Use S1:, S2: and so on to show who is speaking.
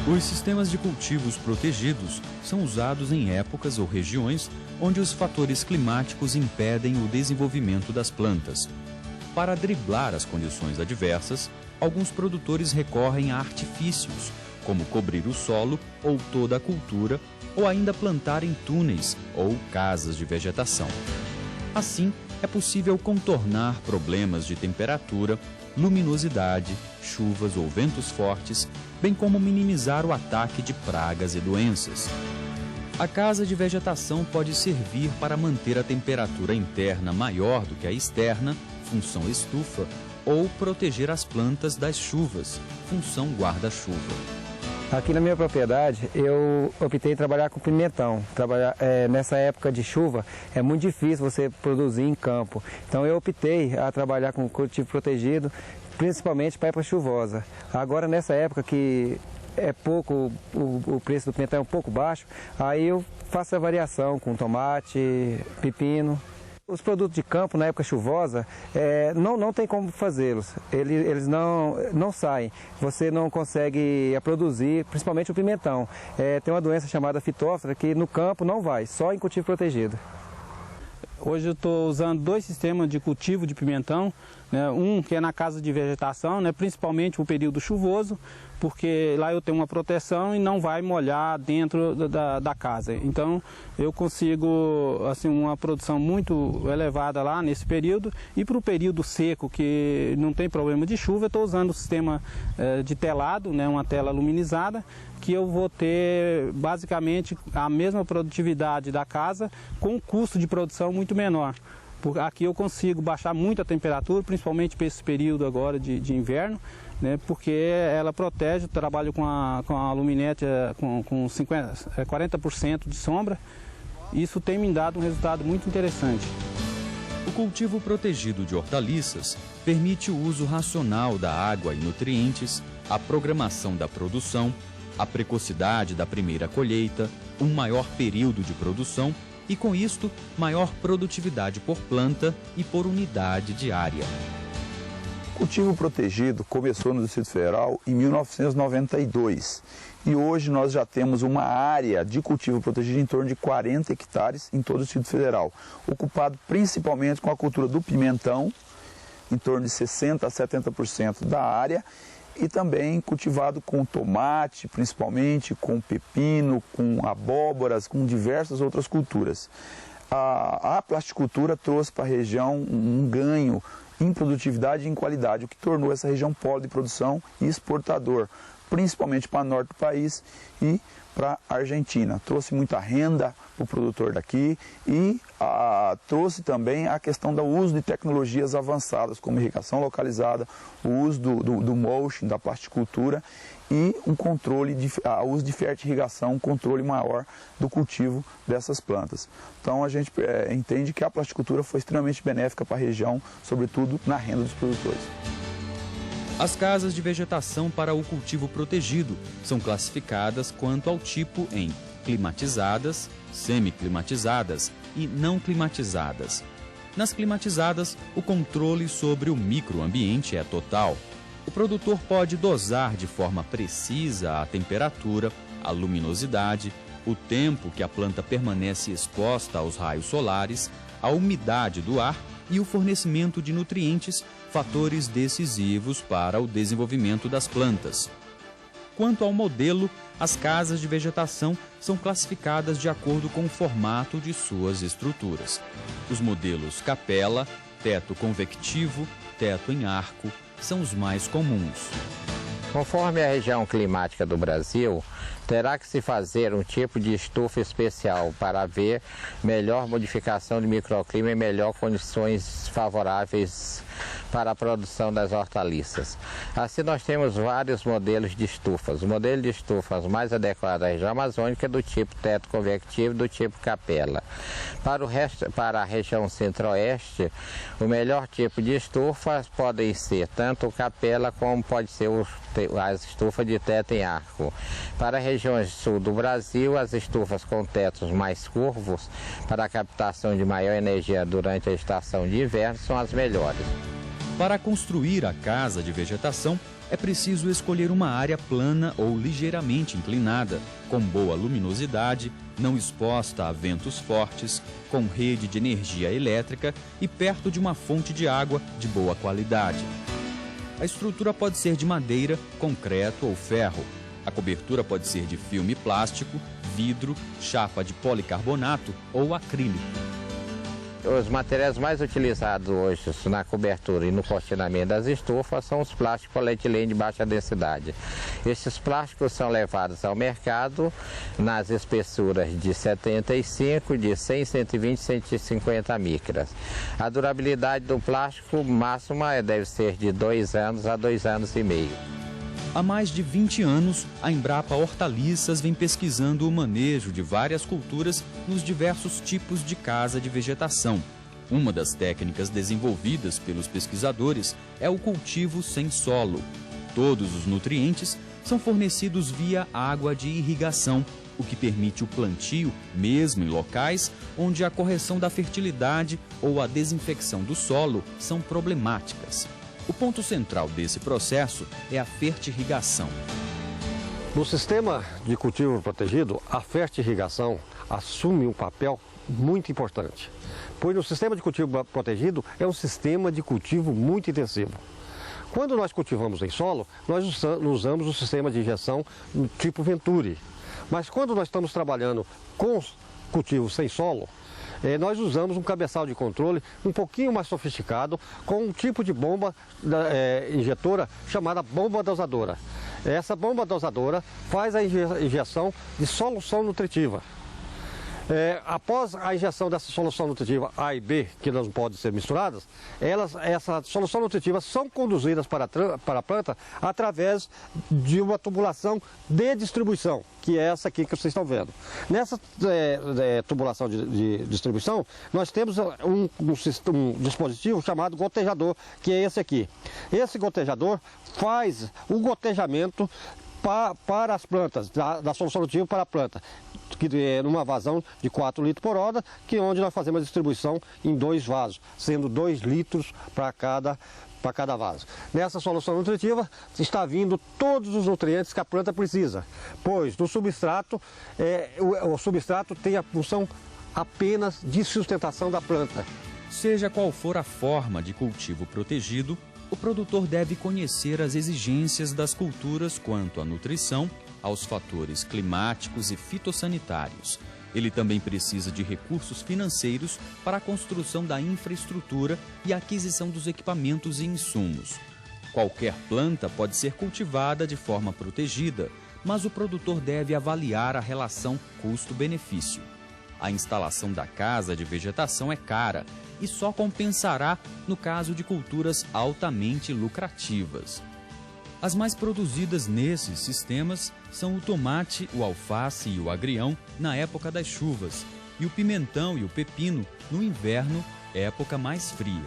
S1: Os sistemas de cultivos protegidos são usados em épocas ou regiões onde os fatores climáticos impedem o desenvolvimento das plantas. Para driblar as condições adversas, alguns produtores recorrem a artifícios, como cobrir o solo ou toda a cultura, ou ainda plantar em túneis ou casas de vegetação. Assim, é possível contornar problemas de temperatura, luminosidade, chuvas ou ventos fortes, bem como minimizar o ataque de pragas e doenças. A casa de vegetação pode servir para manter a temperatura interna maior do que a externa, função estufa, ou proteger as plantas das chuvas, função guarda-chuva.
S2: Aqui na minha propriedade, eu optei em trabalhar com pimentão. Nessa época de chuva, é muito difícil você produzir em campo. Então eu optei a trabalhar com cultivo protegido, principalmente para época chuvosa. Agora, nessa época que é pouco, o preço do pimentão é um pouco baixo, aí eu faço a variação com tomate, pepino. Os produtos de campo, na época chuvosa, não tem como fazê-los. Eles não saem. Você não consegue produzir, principalmente o pimentão. Tem uma doença chamada fitóftora que no campo não vai, só em cultivo protegido.
S3: Hoje eu estou usando dois sistemas de cultivo de pimentão, né? Um que é na casa de vegetação, né? Principalmente no período chuvoso, porque lá eu tenho uma proteção e não vai molhar dentro da casa. Então eu consigo assim, uma produção muito elevada lá nesse período. E para o período seco, que não tem problema de chuva, eu estou usando o sistema de telado, né? Uma tela luminizada, que eu vou ter basicamente a mesma produtividade da casa com um custo de produção muito menor. Aqui eu consigo baixar muito a temperatura, principalmente para esse período agora de inverno, né, porque ela protege. Eu trabalho com a luminete com 40% de sombra. Isso tem me dado um resultado muito interessante.
S1: O cultivo protegido de hortaliças permite o uso racional da água e nutrientes, a programação da produção, a precocidade da primeira colheita, um maior período de produção e, com isto, maior produtividade por planta e por unidade de área.
S4: O cultivo protegido começou no Distrito Federal em 1992 e hoje nós já temos uma área de cultivo protegido em torno de 40 hectares em todo o Distrito Federal, ocupado principalmente com a cultura do pimentão, em torno de 60% a 70% da área, e também cultivado com tomate, principalmente, com pepino, com abóboras, com diversas outras culturas. A plasticultura trouxe para a região um ganho em produtividade e em qualidade, o que tornou essa região polo de produção e exportador, principalmente para o norte do país e para a Argentina. Trouxe muita renda para o produtor daqui e trouxe também a questão do uso de tecnologias avançadas, como irrigação localizada, o uso do mulching, da plasticultura e um controle, o uso de fertirrigação, um controle maior do cultivo dessas plantas. Então a gente entende que a plasticultura foi extremamente benéfica para a região, sobretudo na renda dos produtores.
S1: As casas de vegetação para o cultivo protegido são classificadas quanto ao tipo em climatizadas, semi-climatizadas e não climatizadas. Nas climatizadas, o controle sobre o microambiente é total. O produtor pode dosar de forma precisa a temperatura, a luminosidade, o tempo que a planta permanece exposta aos raios solares, a umidade do ar e o fornecimento de nutrientes, fatores decisivos para o desenvolvimento das plantas. Quanto ao modelo, as casas de vegetação são classificadas de acordo com o formato de suas estruturas. Os modelos capela, teto convectivo, teto em arco são os mais comuns.
S5: Conforme a região climática do Brasil, terá que se fazer um tipo de estufa especial para haver melhor modificação de microclima e melhor condições favoráveis para a produção das hortaliças. Assim, nós temos vários modelos de estufas. O modelo de estufas mais adequado à região amazônica é do tipo teto convectivo, do tipo capela. Para a região centro-oeste, o melhor tipo de estufas podem ser tanto o capela como pode ser as estufas de teto em arco. Para a região sul do Brasil, as estufas com tetos mais curvos para a captação de maior energia durante a estação de inverno são as melhores.
S1: Para construir a casa de vegetação, É preciso escolher uma área plana ou ligeiramente inclinada, com boa luminosidade, não exposta a ventos fortes, com rede de energia elétrica e perto de uma fonte de água de boa qualidade. A estrutura pode ser de madeira, concreto ou ferro. A cobertura pode ser de filme plástico, vidro, chapa de policarbonato ou acrílico.
S5: Os materiais mais utilizados hoje na cobertura e no cortinamento das estufas são os plásticos polietileno de baixa densidade. Esses plásticos são levados ao mercado nas espessuras de 75, de 100, 120 e 150 micras. A durabilidade do plástico máxima deve ser de 2 anos a 2 anos e meio.
S1: Há mais de 20 anos, a Embrapa Hortaliças vem pesquisando o manejo de várias culturas nos diversos tipos de casa de vegetação. Uma das técnicas desenvolvidas pelos pesquisadores é o cultivo sem solo. Todos os nutrientes são fornecidos via água de irrigação, o que permite o plantio mesmo em locais onde a correção da fertilidade ou a desinfecção do solo são problemáticas. O ponto central desse processo é a fertirrigação.
S6: No sistema de cultivo protegido, a fertirrigação assume um papel muito importante, pois no sistema de cultivo protegido é um sistema de cultivo muito intensivo. Quando nós cultivamos em solo, nós usamos o sistema de injeção tipo Venturi, mas quando nós estamos trabalhando com cultivos sem solo, nós usamos um cabeçal de controle um pouquinho mais sofisticado, com um tipo de bomba injetora chamada bomba dosadora. Essa bomba dosadora faz a injeção de solução nutritiva. Após a injeção dessa solução nutritiva A e B, que não podem ser misturadas, essa solução nutritiva são conduzidas para a planta através de uma tubulação de distribuição, que é essa aqui que vocês estão vendo. Nessa tubulação de distribuição, nós temos um dispositivo chamado gotejador, que é esse aqui. Esse gotejador faz o gotejamento para as plantas, da solução nutritiva para a planta, que é numa vazão de 4 litros por hora, que é onde nós fazemos a distribuição em 2 vasos, sendo 2 litros para cada vaso. Nessa solução nutritiva está vindo todos os nutrientes que a planta precisa, pois no substrato, o substrato tem a função apenas de sustentação da planta.
S1: Seja qual for a forma de cultivo protegido, o produtor deve conhecer as exigências das culturas quanto à nutrição, aos fatores climáticos e fitossanitários. Ele também precisa de recursos financeiros para a construção da infraestrutura e a aquisição dos equipamentos e insumos. Qualquer planta pode ser cultivada de forma protegida, mas o produtor deve avaliar a relação custo-benefício. A instalação da casa de vegetação é cara e só compensará no caso de culturas altamente lucrativas. As mais produzidas nesses sistemas são o tomate, o alface e o agrião na época das chuvas, e o pimentão e o pepino no inverno, época mais fria.